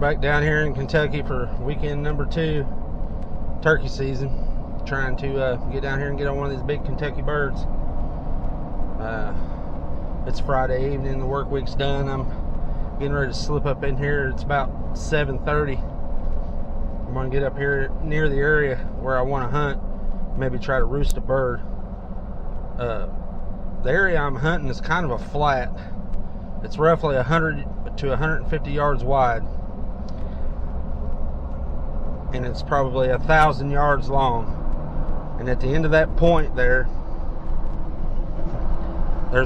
back down here in Kentucky for weekend number 2, turkey season. Trying to get down here and get on one of these big Kentucky birds. It's Friday evening, the work week's done. I'm getting ready to slip up in here. It's about 7:30. I'm going to get up here near the area where I want to hunt, maybe try to roost a bird. The area I'm hunting is kind of a flat. It's roughly 100 to 150 yards wide, and it's probably 1,000 yards long. And at the end of that point there's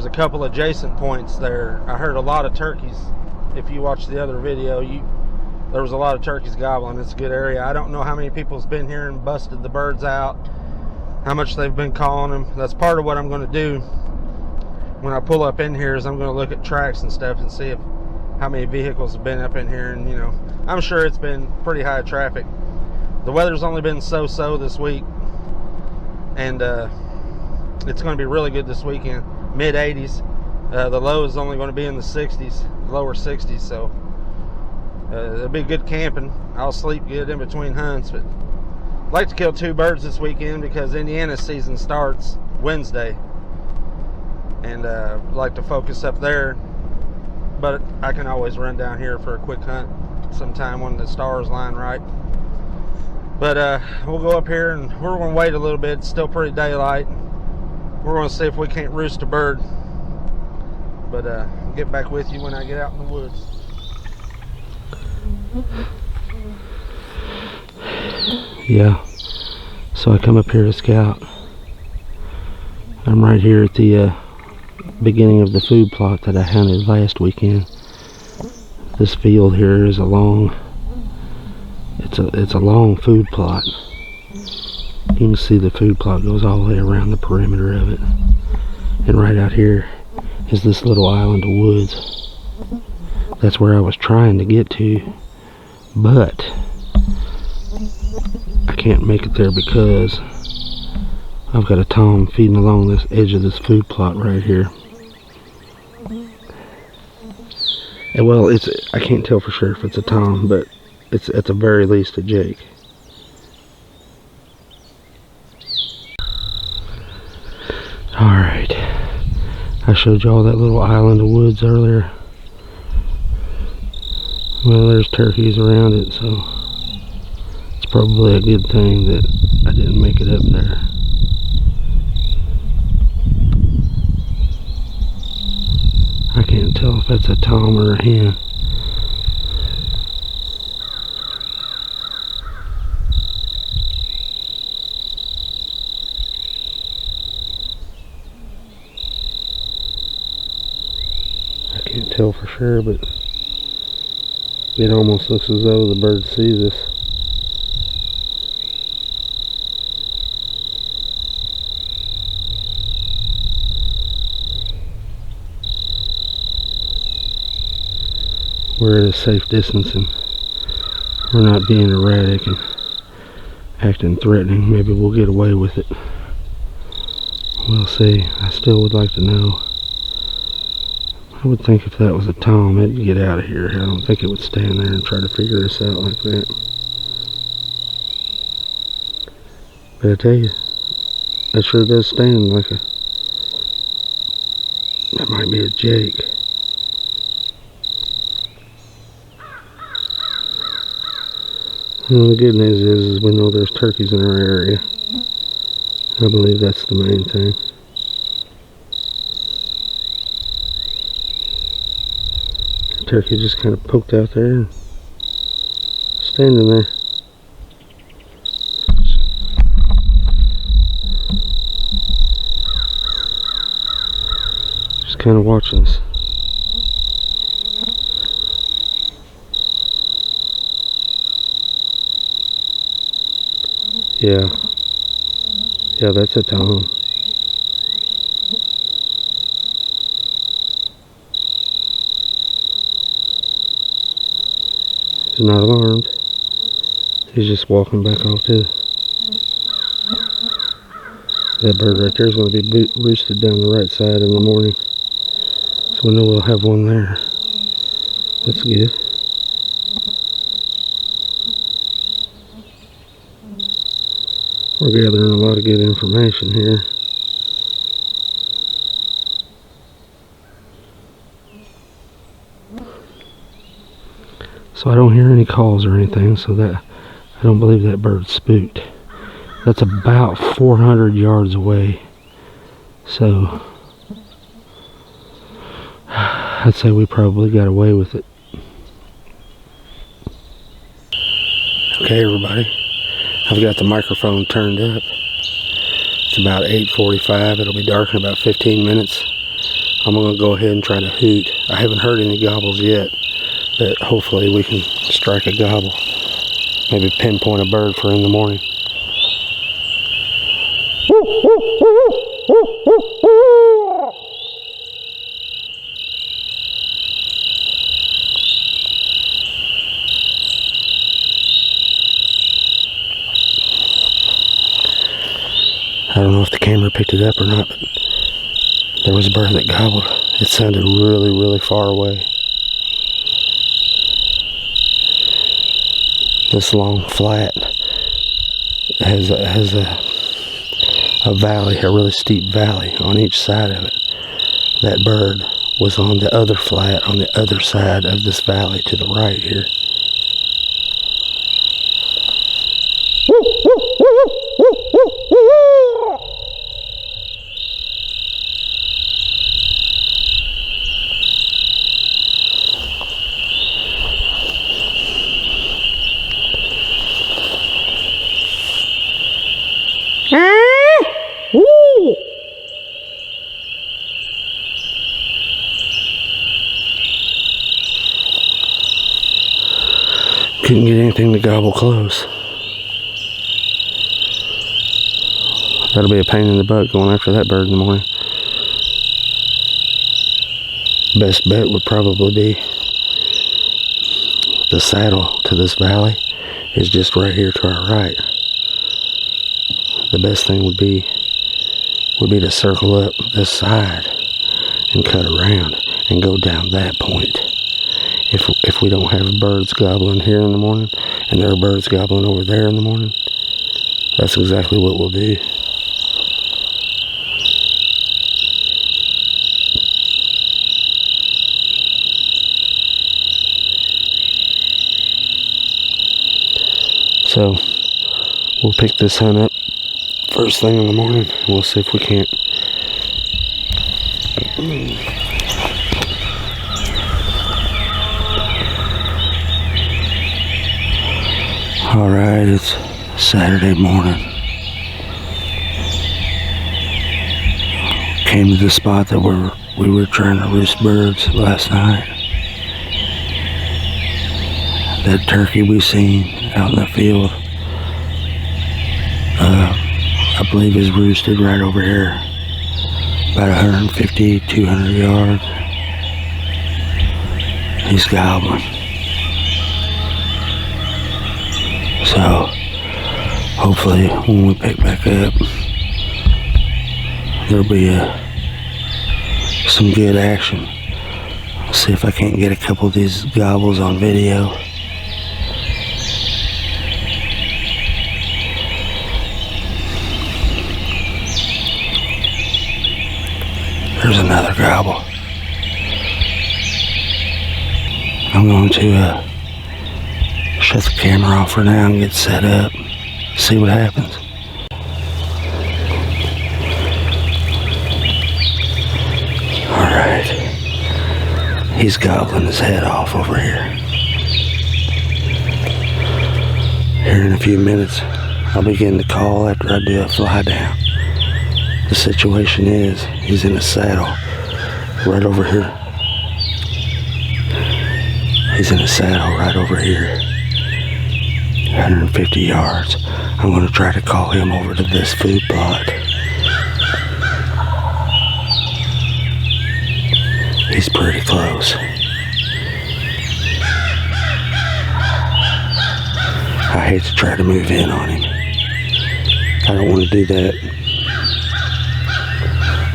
a couple adjacent points there. I heard a lot of turkeys. If you watched the other video, there was a lot of turkeys gobbling. It's a good area. I don't know how many people's been here and busted the birds out, how much they've been calling them. That's part of what I'm going to do when I pull up in here, is I'm going to look at tracks and stuff and see how many vehicles have been up in here. And I'm sure it's been pretty high traffic. The weather's only been so-so this week, and it's going to be really good this weekend. Mid-80s. The low is only going to be in the 60s, lower 60s, so it'll be good camping. I'll sleep good in between hunts. But I'd like to kill 2 birds this weekend because Indiana season starts Wednesday, and I'd like to focus up there. But I can always run down here for a quick hunt sometime when the stars line right. But we'll go up here and we're going to wait a little bit. It's still pretty daylight. We're going to see if we can't roost a bird. But I'll get back with you when I get out in the woods. Yeah, so I come up here to scout. I'm right here at the beginning of the food plot that I hunted last weekend. This field here is a long food plot. You can see the food plot goes all the way around the perimeter of it. And right out here is this little island of woods. That's where I was trying to get to, but I can't make it there because I've got a tom feeding along this edge of this food plot right here. And well, I can't tell for sure if it's a tom, but it's at the very least a jake. Alright, I showed you all that little island of woods earlier. Well, there's turkeys around it, so it's probably a good thing that I didn't make it up there. I can't tell if that's a tom or a hen. I can't tell for sure, but it almost looks as though the bird sees us. We're at a safe distance and we're not being erratic and acting threatening. Maybe we'll get away with it. We'll see. I still would like to know. I would think if that was a tom, it'd get out of here. I don't think it would stand there and try to figure us out like that. But I tell you, that sure does stand like a... That might be a jake. Well, the good news is we know there's turkeys in our area. I believe that's the main thing. The turkey just kind of poked out there and standing there. Just kind of watching us. Yeah, that's a tom. He's not alarmed. He's just walking back off to... That bird right there is going to be roosted down the right side in the morning. So we know we'll have one there. That's good. We're gathering a lot of good information here. So I don't hear any calls or anything, so that I don't believe that bird's spooked. That's about 400 yards away. So I'd say we probably got away with it. Okay, everybody, I've got the microphone turned up. It's about 8:45. It'll be dark in about 15 minutes. I'm gonna go ahead and try to hoot. I haven't heard any gobbles yet, but hopefully we can strike a gobble. Maybe pinpoint a bird for in the morning. I don't know if the camera picked it up or not, but there was a bird that gobbled. It sounded really, really far away. This long flat has a valley, a really steep valley on each side of it. That bird was on the other flat on the other side of this valley to the right here. Couldn't get anything to gobble close. That'll be a pain in the butt going after that bird in the morning. Best bet would probably be the saddle to this valley is just right here to our right. The best thing would be to circle up this side and cut around and go down that point. If we don't have birds gobbling here in the morning and there are birds gobbling over there in the morning, that's exactly what we'll do. So we'll pick this hunt up first thing in the morning and we'll see if we can't. Alright, it's Saturday morning. Came to the spot that we were trying to roost birds last night. That turkey we seen out in the field, I believe is roosted right over here, about 150, 200 yards. He's gobbling. So, hopefully when we pick back up, there'll be some good action. I'll see if I can't get a couple of these gobbles on video. There's another gobble. I'm going to shut the camera off for now and get set up, see what happens. Alright, he's gobbling his head off over here. Here in a few minutes, I'll begin to call after I do a fly down. The situation is, he's in a saddle right over here. He's in a saddle right over here. 150 yards. I'm going to try to call him over to this food plot. He's pretty close. I hate to try to move in on him. I don't want to do that.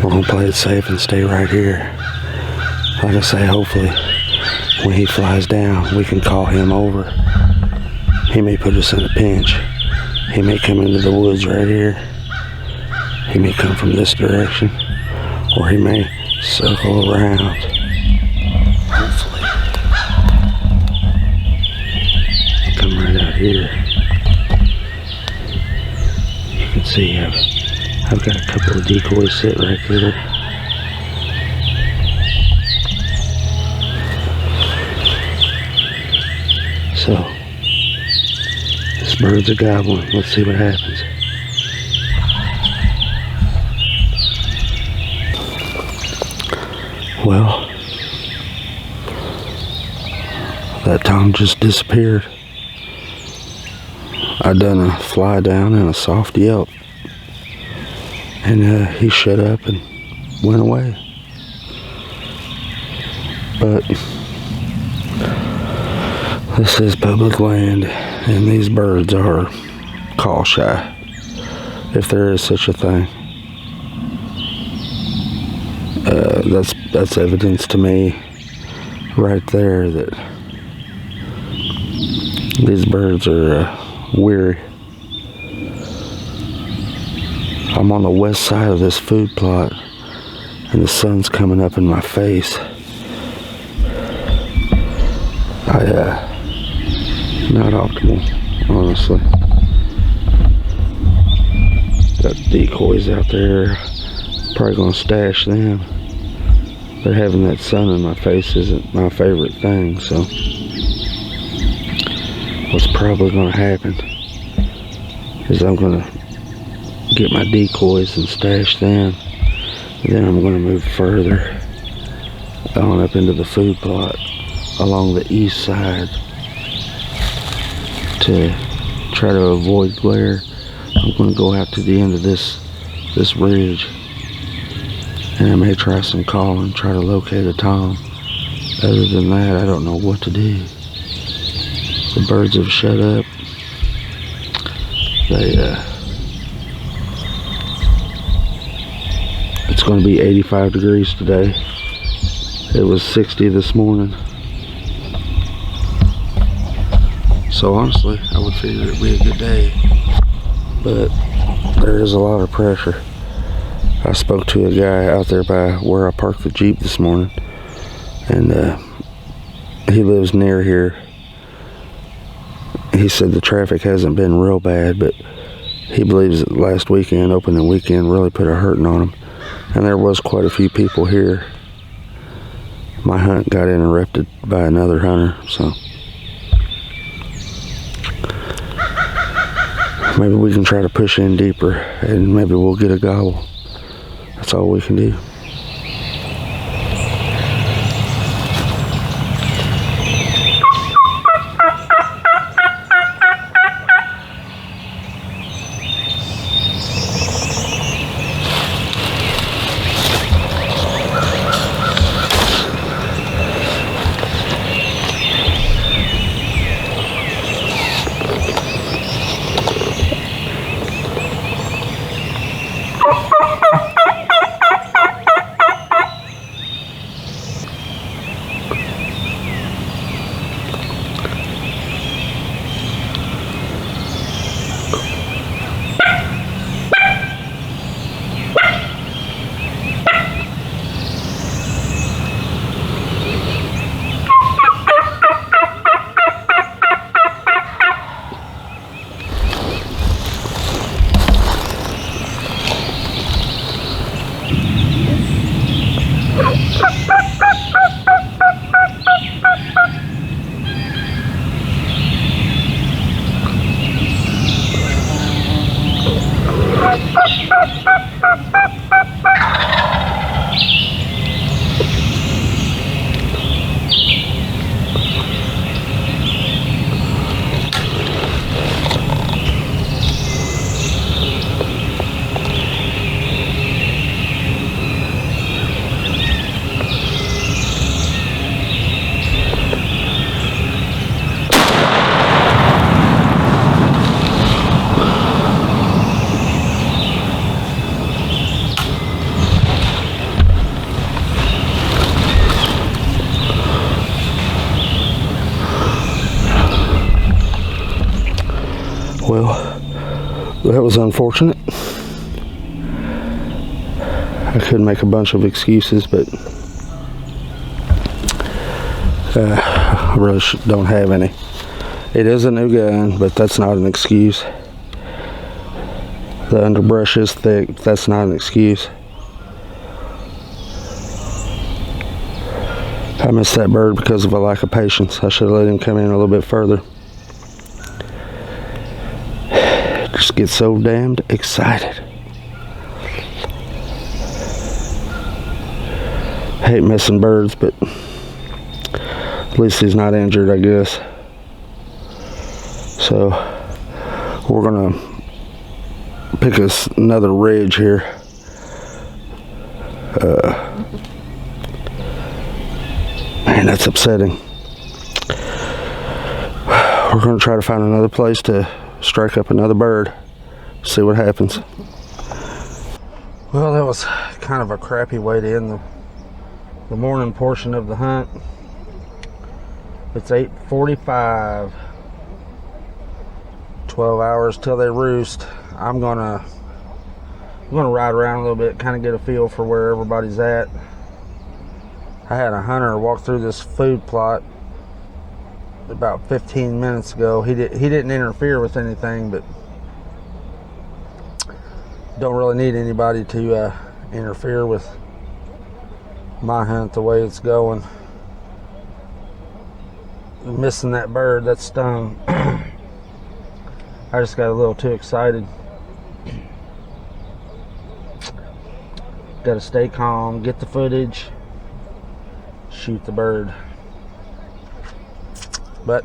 We're going to play it safe and stay right here. Like I say, hopefully when he flies down, we can call him over. He may put us in a pinch. He may come into the woods right here. He may come from this direction, or he may circle around. Hopefully. Come right out here. You can see I've got a couple of decoys set right there. So, this bird's a gobbling. Let's see what happens. Well, that Tom just disappeared. I done a fly down and a soft yelp, and he shut up and went away. But this is public land, and these birds are call shy, if there is such a thing. That's evidence to me right there that these birds are weary. I'm on the west side of this food plot, and the sun's coming up in my face. Not optimal, honestly. Got decoys out there. Probably gonna stash them. But having that sun in my face isn't my favorite thing, so what's probably gonna happen is I'm gonna get my decoys and stash them. And then I'm gonna move further on up into the food plot along the east side to try to avoid glare. I'm gonna go out to the end of this ridge, and I may try some calling, try to locate a tom. Other than that, I don't know what to do. The birds have shut up. It's going to be 85 degrees today. It was 60 this morning. So honestly, I would figure it'd be a good day. But there is a lot of pressure. I spoke to a guy out there by where I parked the Jeep this morning, and he lives near here. He said the traffic hasn't been real bad, but he believes that last weekend, opening weekend, really put a hurting on him. And there was quite a few people here. My hunt got interrupted by another hunter, so maybe we can try to push in deeper, and maybe we'll get a gobble. That's all we can do. That was unfortunate. I could make a bunch of excuses, but I really don't have any. It is a new gun, but that's not an excuse. The underbrush is thick, but that's not an excuse. I missed that bird because of a lack of patience. I should have let him come in a little bit further. Just get so damned excited. Hate missing birds, but at least he's not injured, I guess. So we're gonna pick us another ridge here. Man, that's upsetting. We're gonna try to find another place to strike up another bird, see what happens. Well, that was kind of a crappy way to end the morning portion of the hunt. It's 8:45. 12 hours till they roost. I'm gonna ride around a little bit, kind of get a feel for where everybody's at. I had a hunter walk through this food plot about 15 minutes ago. He didn't interfere with anything, but don't really need anybody to interfere with my hunt the way it's going. Missing that bird, that stung. I just got a little too excited. Got to stay calm, get the footage, shoot the bird. But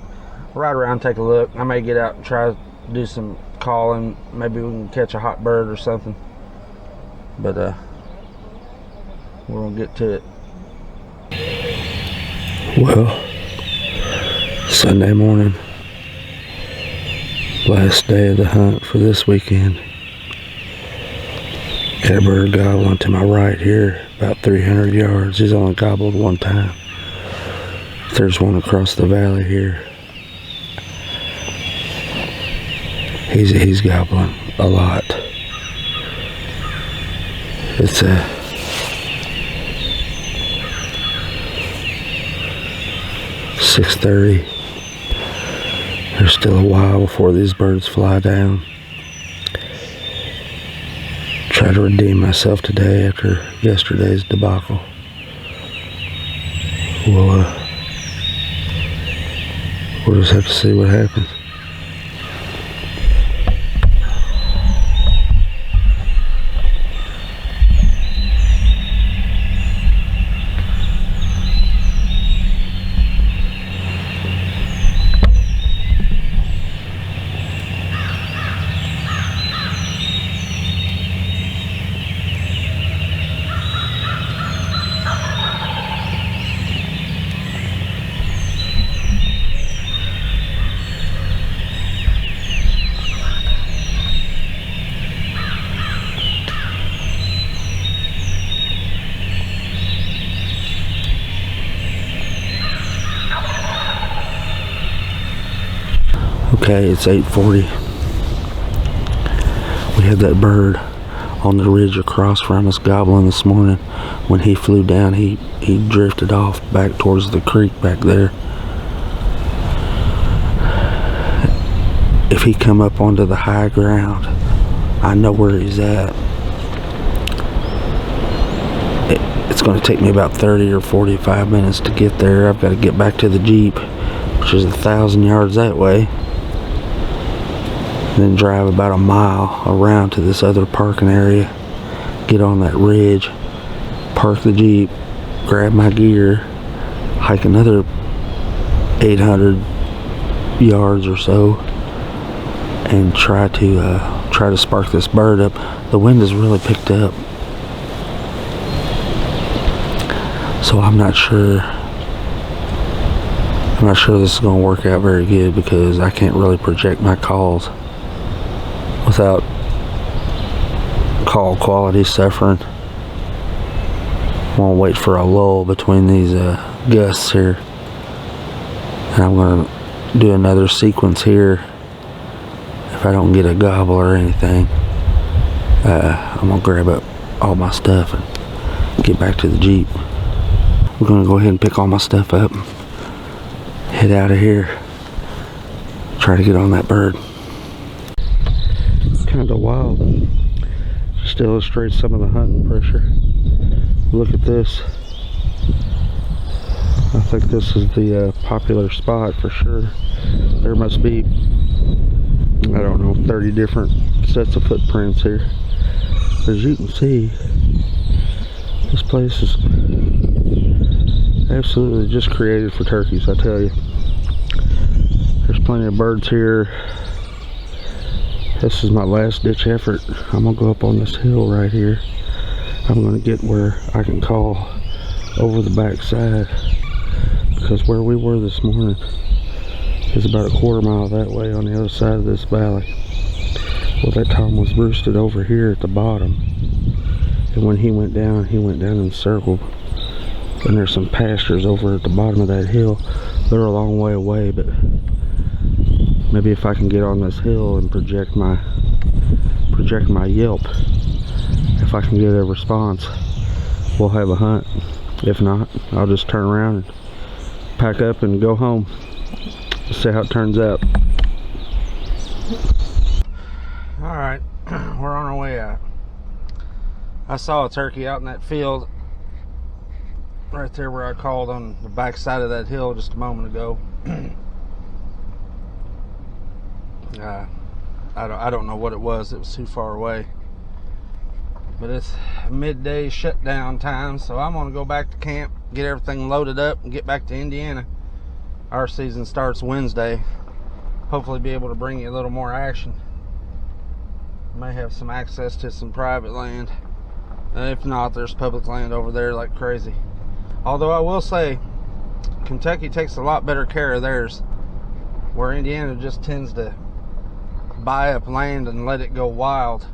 ride around, take a look. I may get out and try to do some calling. Maybe we can catch a hot bird or something. But we're gonna get to it. Well, Sunday morning, last day of the hunt for this weekend. Got a bird gobbling to my right here, about 300 yards. He's only gobbled one time. There's one across the valley here. He's gobbling a lot. It's a 6:30. There's still a while before these birds fly down. Try to redeem myself today after yesterday's debacle. We'll just have to see what happens. Okay, it's 8:40. We had that bird on the ridge across from us gobbling this morning. When he flew down, he drifted off back towards the creek back there. If he come up onto the high ground, I know where he's at. It's going to take me about 30 or 45 minutes to get there. I've got to get back to the Jeep, which is 1,000 yards that way. Then drive about a mile around to this other parking area, get on that ridge, park the Jeep, grab my gear, hike another 800 yards or so, and try to spark this bird up. The wind has really picked up, so I'm not sure this is going to work out very good, because I can't really project my calls without call quality suffering. I'm gonna wait for a lull between these gusts here, and I'm gonna do another sequence here. if I don't get a gobble or anything, I'm gonna grab up all my stuff and get back to the Jeep. I'm gonna go ahead and pick all my stuff up, head out of here, try to get on that bird. It's kind of wild. Just to illustrate some of the hunting pressure. Look at this. I think this is the popular spot for sure. There must be, I don't know, 30 different sets of footprints here. As you can see, this place is absolutely just created for turkeys, I tell you. There's plenty of birds here. This is my last ditch effort. I'm gonna go up on this hill right here. I'm gonna get where I can call over the back side, because where we were this morning is about a quarter mile that way on the other side of this valley. Well, that Tom was roosted over here at the bottom, and when he went down in a circle. And there's some pastures over at the bottom of that hill. They're a long way away, but maybe if I can get on this hill and project my yelp, if I can get a response, we'll have a hunt. If not, I'll just turn around and pack up and go home. See how it turns out. All right, we're on our way out. I saw a turkey out in that field right there where I called on the back side of that hill just a moment ago. I don't know what it was. It was too far away. But it's midday shutdown time, so I'm gonna go back to camp, get everything loaded up, and get back to Indiana. Our season starts Wednesday. Hopefully be able to bring you a little more action. May have some access to some private land. If not, there's public land over there like crazy. Although I will say, Kentucky takes a lot better care of theirs, where Indiana just tends to buy up land and let it go wild.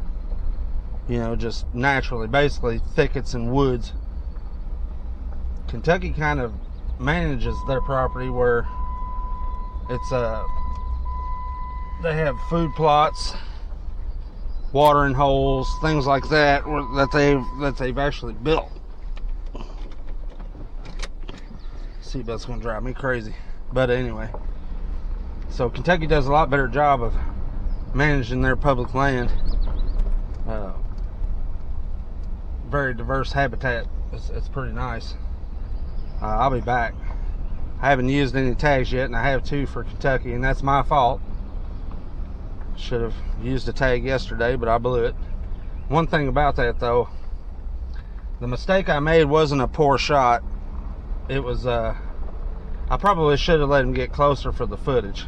You know, just naturally, basically thickets and woods. Kentucky kind of manages their property where it's they have food plots, watering holes, things like that that they've actually built. Seatbelt's gonna drive me crazy, but anyway, so Kentucky does a lot better job of managing their public land. Very diverse habitat. It's pretty nice. I'll be back. I haven't used any tags yet, and I have 2 for Kentucky, and that's my fault. Should have used a tag yesterday, but I blew it. One thing about that though, the mistake I made wasn't a poor shot. It was I probably should have let him get closer for the footage.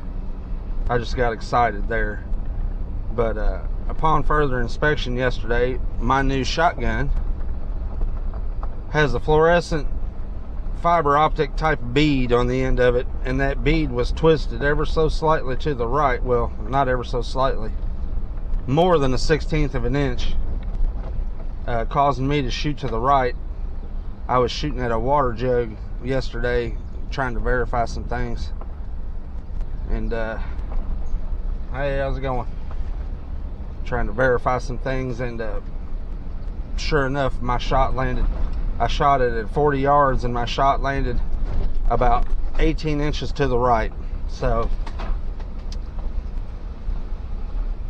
I just got excited there. But upon further inspection yesterday, my new shotgun has a fluorescent fiber optic type bead on the end of it, and that bead was twisted ever so slightly to the right. Well, not ever so slightly, more than a 1/16 of an inch, causing me to shoot to the right. I was shooting at a water jug yesterday, trying to verify some things. And hey, how's it going? Trying to verify some things, and sure enough, my shot landed. I shot it at 40 yards, and my shot landed about 18 inches to the right. So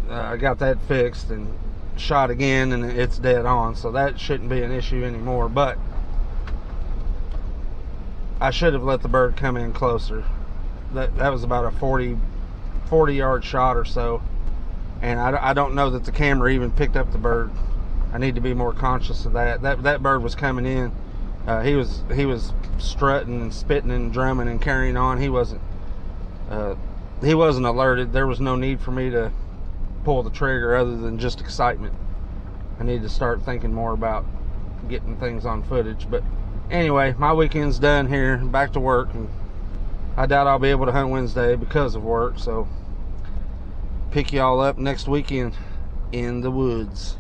I got that fixed and shot again, and it's dead on. So that shouldn't be an issue anymore. But I should have let the bird come in closer. That was about a 40 yard shot or so, and I don't know that the camera even picked up the bird. I need to be more conscious of that. That bird was coming in. He was strutting and spitting and drumming and carrying on. He wasn't alerted. There was no need for me to pull the trigger other than just excitement. I need to start thinking more about getting things on footage. But anyway, my weekend's done here. Back to work, and I doubt I'll be able to hunt Wednesday because of work. So pick y'all up next weekend in the woods.